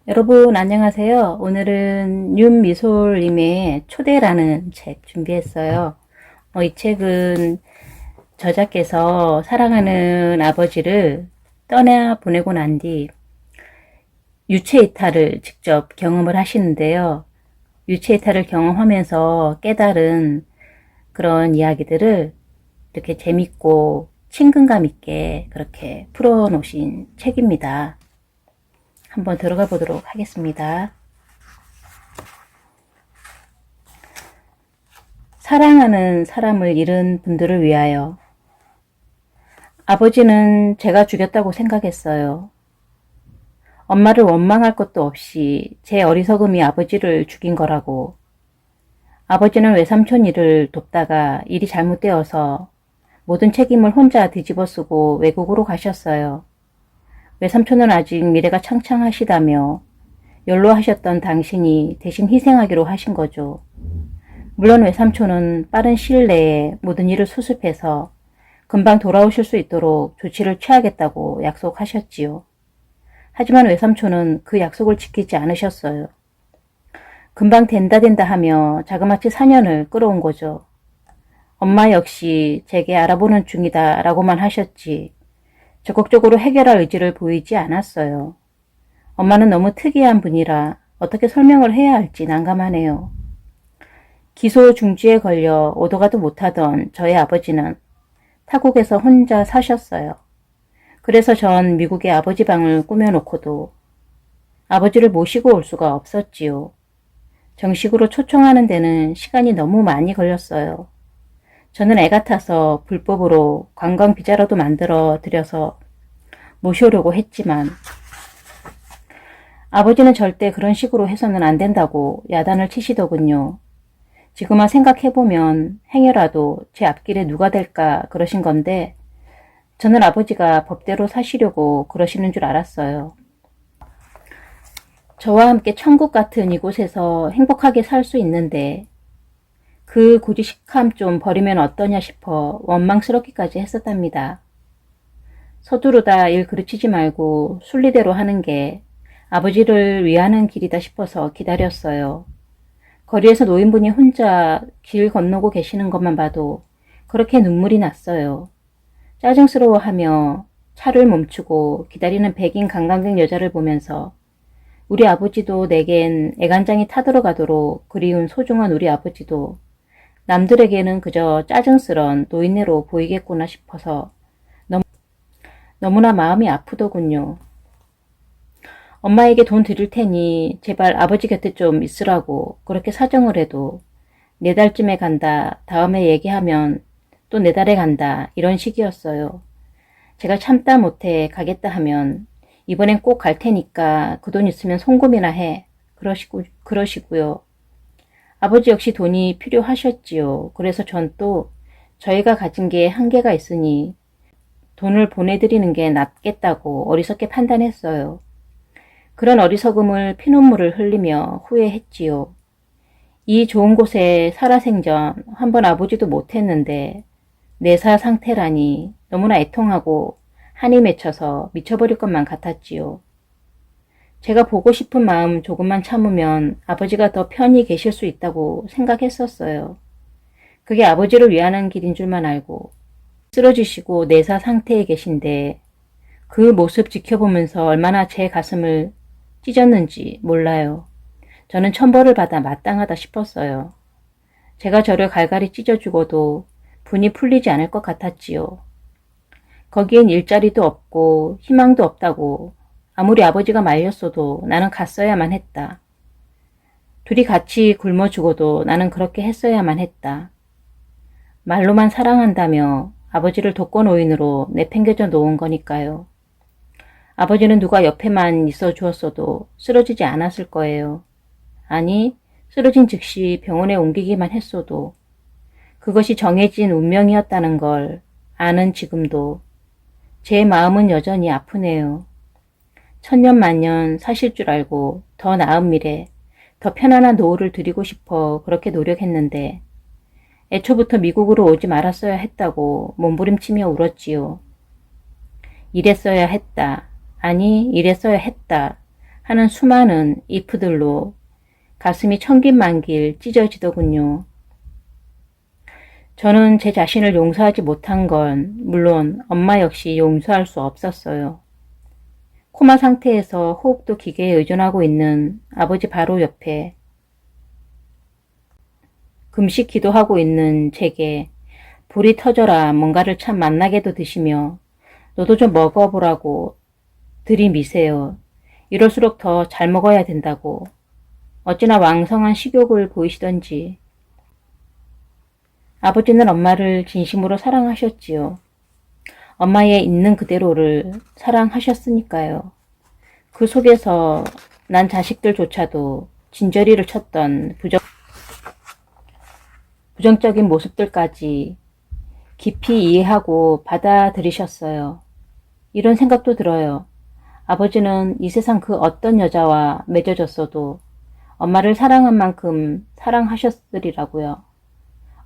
여러분 안녕하세요. 오늘은 윤미솔님의 초대라는 책 준비했어요. 이 책은 저자께서 사랑하는 아버지를 떠나 보내고 난 뒤 유체이탈을 직접 경험을 하시는데요. 유체이탈을 경험하면서 깨달은 그런 이야기들을 이렇게 재밌고 친근감 있게 그렇게 풀어놓으신 책입니다. 한번 들어가 보도록 하겠습니다. 사랑하는 사람을 잃은 분들을 위하여. 아버지는 제가 죽였다고 생각했어요. 엄마를 원망할 것도 없이 제 어리석음이 아버지를 죽인 거라고. 아버지는 외삼촌 일을 돕다가 일이 잘못되어서 모든 책임을 혼자 뒤집어 쓰고 외국으로 가셨어요. 외삼촌은 아직 미래가 창창하시다며 연로하셨던 당신이 대신 희생하기로 하신 거죠. 물론 외삼촌은 빠른 시일 내에 모든 일을 수습해서 금방 돌아오실 수 있도록 조치를 취하겠다고 약속하셨지요. 하지만 외삼촌은 그 약속을 지키지 않으셨어요. 금방 된다 하며 자그마치 4년을 끌어온 거죠. 엄마 역시 제게 알아보는 중이다 라고만 하셨지 적극적으로 해결할 의지를 보이지 않았어요. 엄마는 너무 특이한 분이라 어떻게 설명을 해야 할지 난감하네요. 기소 중지에 걸려 오도 가도 못하던 저의 아버지는 타국에서 혼자 사셨어요. 그래서 전 미국의 아버지 방을 꾸며놓고도 아버지를 모시고 올 수가 없었지요. 정식으로 초청하는 데는 시간이 너무 많이 걸렸어요. 저는 애 같아서 불법으로 관광 비자라도 만들어 드려서 모셔오려고 했지만 아버지는 절대 그런 식으로 해서는 안 된다고 야단을 치시더군요. 지금만 생각해보면 행여라도 제 앞길에 누가 될까 그러신 건데 저는 아버지가 법대로 사시려고 그러시는 줄 알았어요. 저와 함께 천국 같은 이곳에서 행복하게 살 수 있는데 그 고지식함 좀 버리면 어떠냐 싶어 원망스럽기까지 했었답니다. 서두르다 일 그르치지 말고 순리대로 하는 게 아버지를 위하는 길이다 싶어서 기다렸어요. 거리에서 노인분이 혼자 길 건너고 계시는 것만 봐도 그렇게 눈물이 났어요. 짜증스러워하며 차를 멈추고 기다리는 백인 관광객 여자를 보면서 우리 아버지도 내겐 애간장이 타들어가도록 그리운 소중한 우리 아버지도 남들에게는 그저 짜증스런 노인네로 보이겠구나 싶어서 너무나 마음이 아프더군요. 엄마에게 돈 드릴 테니 제발 아버지 곁에 좀 있으라고 그렇게 사정을 해도 4달쯤에 간다, 다음에 얘기하면 또 4달에 간다 이런 식이었어요. 제가 참다 못해 가겠다 하면 이번엔 꼭 갈 테니까 그 돈 있으면 송금이나 해 그러시고요. 아버지 역시 돈이 필요하셨지요. 그래서 전 또 저희가 가진 게 한계가 있으니 돈을 보내드리는 게 낫겠다고 어리석게 판단했어요. 그런 어리석음을 피눈물을 흘리며 후회했지요. 이 좋은 곳에 살아생전 한 번 아버지도 못했는데 내사 상태라니 너무나 애통하고 한이 맺혀서 미쳐버릴 것만 같았지요. 제가 보고 싶은 마음 조금만 참으면 아버지가 더 편히 계실 수 있다고 생각했었어요. 그게 아버지를 위하는 길인 줄만 알고 쓰러지시고 내사 상태에 계신데 그 모습 지켜보면서 얼마나 제 가슴을 찢었는지 몰라요. 저는 천벌을 받아 마땅하다 싶었어요. 제가 저를 갈갈이 찢어 죽어도 분이 풀리지 않을 것 같았지요. 거기엔 일자리도 없고 희망도 없다고 아무리 아버지가 말렸어도 나는 갔어야만 했다. 둘이 같이 굶어 죽어도 나는 그렇게 했어야만 했다. 말로만 사랑한다며 아버지를 독거노인으로 내팽개쳐 놓은 거니까요. 아버지는 누가 옆에만 있어 주었어도 쓰러지지 않았을 거예요. 아니, 쓰러진 즉시 병원에 옮기기만 했어도 그것이 정해진 운명이었다는 걸 아는 지금도 제 마음은 여전히 아프네요. 천년만년 사실 줄 알고 더 나은 미래, 더 편안한 노후를 드리고 싶어 그렇게 노력했는데 애초부터 미국으로 오지 말았어야 했다고 몸부림치며 울었지요. 이랬어야 했다. 아니, 이랬어야 했다. 하는 수많은 if들로 가슴이 천길만길 찢어지더군요. 저는 제 자신을 용서하지 못한 건 물론 엄마 역시 용서할 수 없었어요. 코마 상태에서 호흡도 기계에 의존하고 있는 아버지 바로 옆에 금식 기도하고 있는 제게 불이 터져라 뭔가를 참 맛나게도 드시며 너도 좀 먹어보라고 들이미세요. 이럴수록 더 잘 먹어야 된다고. 어찌나 왕성한 식욕을 보이시던지. 아버지는 엄마를 진심으로 사랑하셨지요. 엄마의 있는 그대로를 사랑하셨으니까요. 그 속에서 난 자식들조차도 진저리를 쳤던 부정적인 모습들까지 깊이 이해하고 받아들이셨어요. 이런 생각도 들어요. 아버지는 이 세상 그 어떤 여자와 맺어졌어도 엄마를 사랑한 만큼 사랑하셨으리라고요.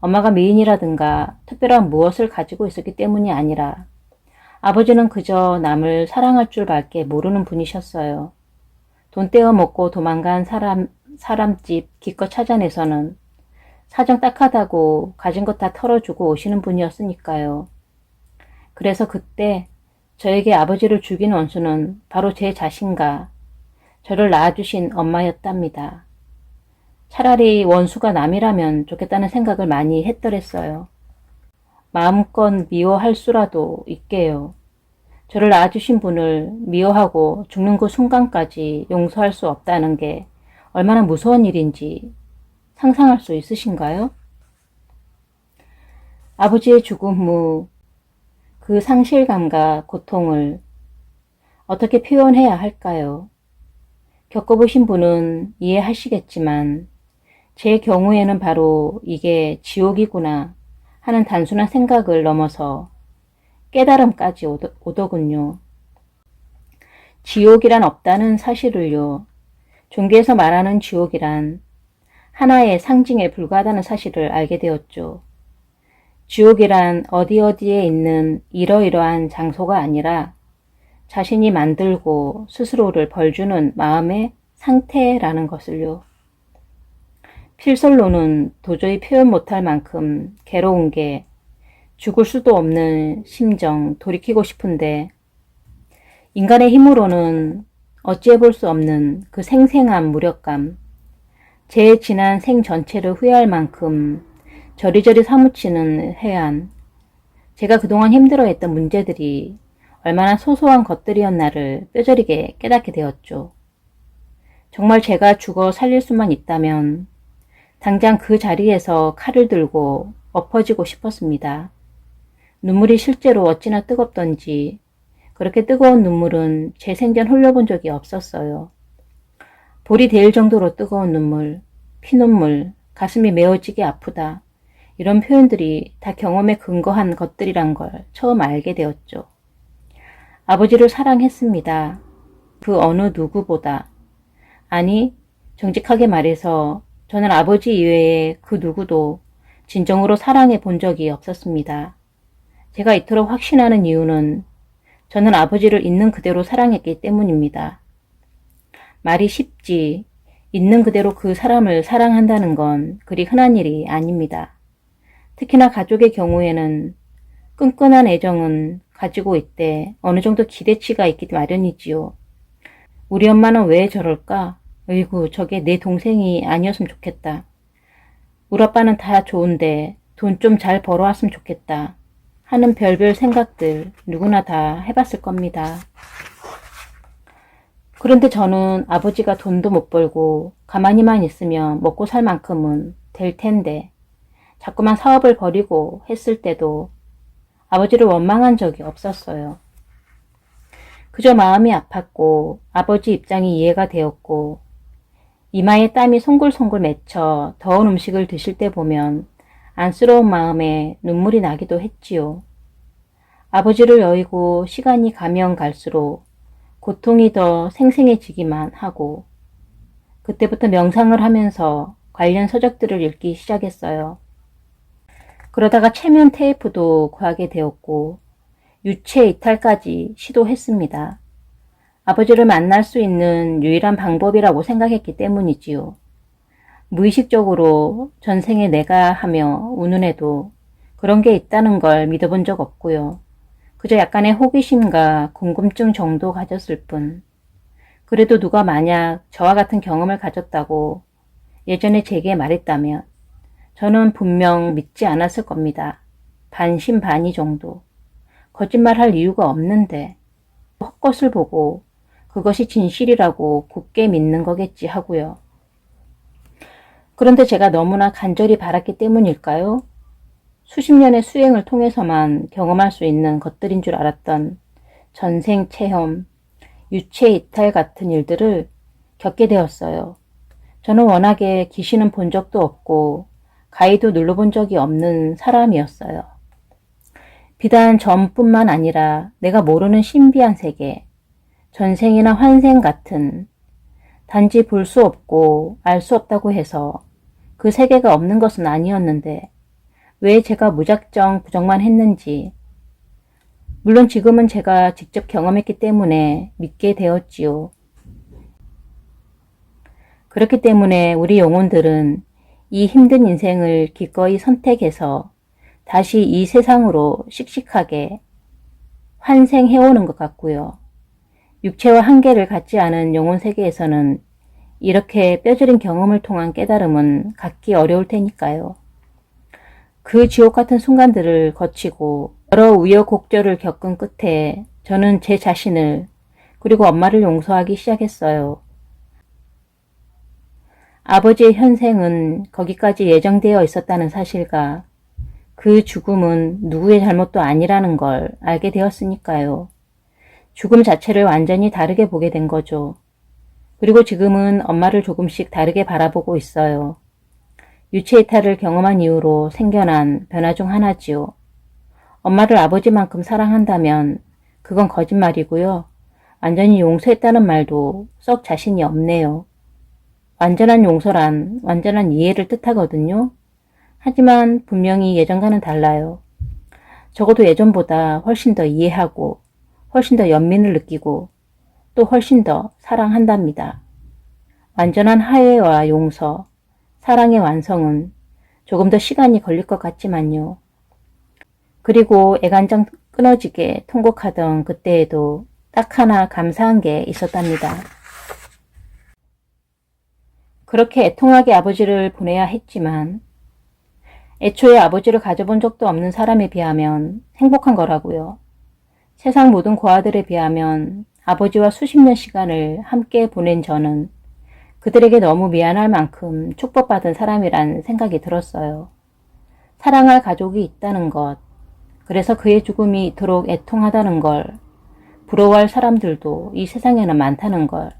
엄마가 미인이라든가 특별한 무엇을 가지고 있었기 때문이 아니라 아버지는 그저 남을 사랑할 줄밖에 모르는 분이셨어요. 돈 떼어 먹고 도망간 사람집 기껏 찾아내서는 사정 딱하다고 가진 것 다 털어주고 오시는 분이었으니까요. 그래서 그때 저에게 아버지를 죽인 원수는 바로 제 자신과 저를 낳아주신 엄마였답니다. 차라리 원수가 남이라면 좋겠다는 생각을 많이 했더랬어요. 마음껏 미워할 수라도 있게요. 저를 낳아주신 분을 미워하고 죽는 그 순간까지 용서할 수 없다는 게 얼마나 무서운 일인지 상상할 수 있으신가요? 아버지의 죽음 후 그 상실감과 고통을 어떻게 표현해야 할까요? 겪어보신 분은 이해하시겠지만 제 경우에는 바로 이게 지옥이구나 하는 단순한 생각을 넘어서 깨달음까지 오더군요. 지옥이란 없다는 사실을요. 종교에서 말하는 지옥이란 하나의 상징에 불과하다는 사실을 알게 되었죠. 지옥이란 어디어디에 있는 이러이러한 장소가 아니라 자신이 만들고 스스로를 벌주는 마음의 상태라는 것을요. 필설로는 도저히 표현 못할 만큼 괴로운 게 죽을 수도 없는 심정 돌이키고 싶은데 인간의 힘으로는 어찌해 볼 수 없는 그 생생한 무력감, 제 지난 생 전체를 후회할 만큼 저리저리 사무치는 해안, 제가 그동안 힘들어했던 문제들이 얼마나 소소한 것들이었나를 뼈저리게 깨닫게 되었죠. 정말 제가 죽어 살릴 수만 있다면 당장 그 자리에서 칼을 들고 엎어지고 싶었습니다. 눈물이 실제로 어찌나 뜨겁던지 그렇게 뜨거운 눈물은 제 생전 흘려본 적이 없었어요. 볼이 데일 정도로 뜨거운 눈물, 피눈물, 가슴이 메어지게 아프다. 이런 표현들이 다 경험에 근거한 것들이란 걸 처음 알게 되었죠. 아버지를 사랑했습니다. 그 어느 누구보다. 아니, 정직하게 말해서 저는 아버지 이외에 그 누구도 진정으로 사랑해 본 적이 없었습니다. 제가 이토록 확신하는 이유는 저는 아버지를 있는 그대로 사랑했기 때문입니다. 말이 쉽지, 있는 그대로 그 사람을 사랑한다는 건 그리 흔한 일이 아닙니다. 특히나 가족의 경우에는 끈끈한 애정은 가지고 있되 어느 정도 기대치가 있기 마련이지요. 우리 엄마는 왜 저럴까? 어이구, 저게 내 동생이 아니었으면 좋겠다. 우리 아빠는 다 좋은데 돈 좀 잘 벌어왔으면 좋겠다. 하는 별별 생각들 누구나 다 해봤을 겁니다. 그런데 저는 아버지가 돈도 못 벌고 가만히만 있으면 먹고 살 만큼은 될 텐데 자꾸만 사업을 벌이고 했을 때도 아버지를 원망한 적이 없었어요. 그저 마음이 아팠고 아버지 입장이 이해가 되었고 이마에 땀이 송글송글 맺혀 더운 음식을 드실 때 보면 안쓰러운 마음에 눈물이 나기도 했지요. 아버지를 여의고 시간이 가면 갈수록 고통이 더 생생해지기만 하고 그때부터 명상을 하면서 관련 서적들을 읽기 시작했어요. 그러다가 체면 테이프도 구하게 되었고 유체 이탈까지 시도했습니다. 아버지를 만날 수 있는 유일한 방법이라고 생각했기 때문이지요. 무의식적으로 전생에 내가 하며 운운해도 그런 게 있다는 걸 믿어본 적 없고요. 그저 약간의 호기심과 궁금증 정도 가졌을 뿐. 그래도 누가 만약 저와 같은 경험을 가졌다고 예전에 제게 말했다면 저는 분명 믿지 않았을 겁니다. 반신반의 정도. 거짓말할 이유가 없는데 헛것을 보고 그것이 진실이라고 굳게 믿는 거겠지 하고요. 그런데 제가 너무나 간절히 바랐기 때문일까요? 수십 년의 수행을 통해서만 경험할 수 있는 것들인 줄 알았던 전생 체험, 유체 이탈 같은 일들을 겪게 되었어요. 저는 워낙에 귀신은 본 적도 없고 가위도 눌러본 적이 없는 사람이었어요. 비단 점뿐만 아니라 내가 모르는 신비한 세계, 전생이나 환생 같은 단지 볼 수 없고 알 수 없다고 해서 그 세계가 없는 것은 아니었는데 왜 제가 무작정 부정만 했는지, 물론 지금은 제가 직접 경험했기 때문에 믿게 되었지요. 그렇기 때문에 우리 영혼들은 이 힘든 인생을 기꺼이 선택해서 다시 이 세상으로 씩씩하게 환생해오는 것 같고요. 육체와 한계를 갖지 않은 영혼 세계에서는 이렇게 뼈저린 경험을 통한 깨달음은 갖기 어려울 테니까요. 그 지옥 같은 순간들을 거치고 여러 우여곡절을 겪은 끝에 저는 제 자신을 그리고 엄마를 용서하기 시작했어요. 아버지의 현생은 거기까지 예정되어 있었다는 사실과 그 죽음은 누구의 잘못도 아니라는 걸 알게 되었으니까요. 죽음 자체를 완전히 다르게 보게 된 거죠. 그리고 지금은 엄마를 조금씩 다르게 바라보고 있어요. 유체 이탈을 경험한 이후로 생겨난 변화 중 하나지요. 엄마를 아버지만큼 사랑한다면 그건 거짓말이고요. 완전히 용서했다는 말도 썩 자신이 없네요. 완전한 용서란 완전한 이해를 뜻하거든요. 하지만 분명히 예전과는 달라요. 적어도 예전보다 훨씬 더 이해하고 훨씬 더 연민을 느끼고 또 훨씬 더 사랑한답니다. 완전한 화해와 용서, 사랑의 완성은 조금 더 시간이 걸릴 것 같지만요. 그리고 애간장 끊어지게 통곡하던 그때에도 딱 하나 감사한 게 있었답니다. 그렇게 애통하게 아버지를 보내야 했지만 애초에 아버지를 가져본 적도 없는 사람에 비하면 행복한 거라고요. 세상 모든 고아들에 비하면 아버지와 수십 년 시간을 함께 보낸 저는 그들에게 너무 미안할 만큼 축복받은 사람이란 생각이 들었어요. 사랑할 가족이 있다는 것, 그래서 그의 죽음이 이토록 애통하다는 걸, 부러워할 사람들도 이 세상에는 많다는 걸,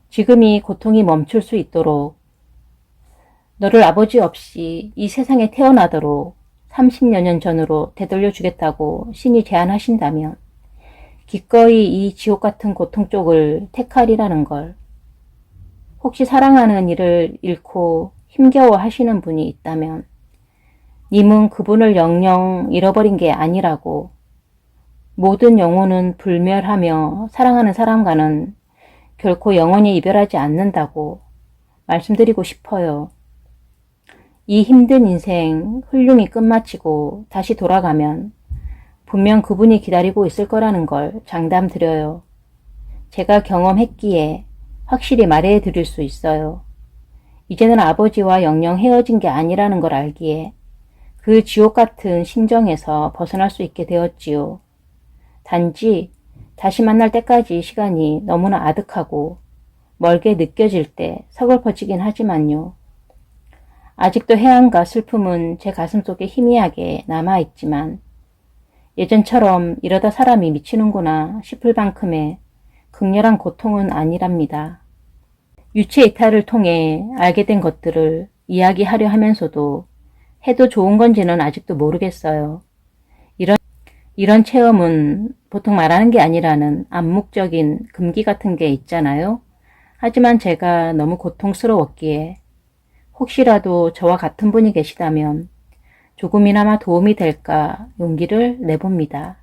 지금 이 고통이 멈출 수 있도록 너를 아버지 없이 이 세상에 태어나도록 30여 년 전으로 되돌려 주겠다고 신이 제안하신다면 기꺼이 이 지옥 같은 고통 쪽을 택하리라는 걸, 혹시 사랑하는 이를 잃고 힘겨워 하시는 분이 있다면 님은 그분을 영영 잃어버린 게 아니라고, 모든 영혼은 불멸하며 사랑하는 사람과는 결코 영원히 이별하지 않는다고 말씀드리고 싶어요. 이 힘든 인생 훌륭히 끝마치고 다시 돌아가면 분명 그분이 기다리고 있을 거라는 걸 장담드려요. 제가 경험했기에 확실히 말해 드릴 수 있어요. 이제는 아버지와 영영 헤어진 게 아니라는 걸 알기에 그 지옥 같은 심정에서 벗어날 수 있게 되었지요. 단지 다시 만날 때까지 시간이 너무나 아득하고 멀게 느껴질 때 서글퍼지긴 하지만요. 아직도 해안과 슬픔은 제 가슴속에 희미하게 남아있지만 예전처럼 이러다 사람이 미치는구나 싶을 만큼의 극렬한 고통은 아니랍니다. 유체 이탈을 통해 알게 된 것들을 이야기하려 하면서도 해도 좋은 건지는 아직도 모르겠어요. 이런 체험은 보통 말하는 게 아니라는 암묵적인 금기 같은 게 있잖아요. 하지만 제가 너무 고통스러웠기에 혹시라도 저와 같은 분이 계시다면 조금이나마 도움이 될까 용기를 내봅니다.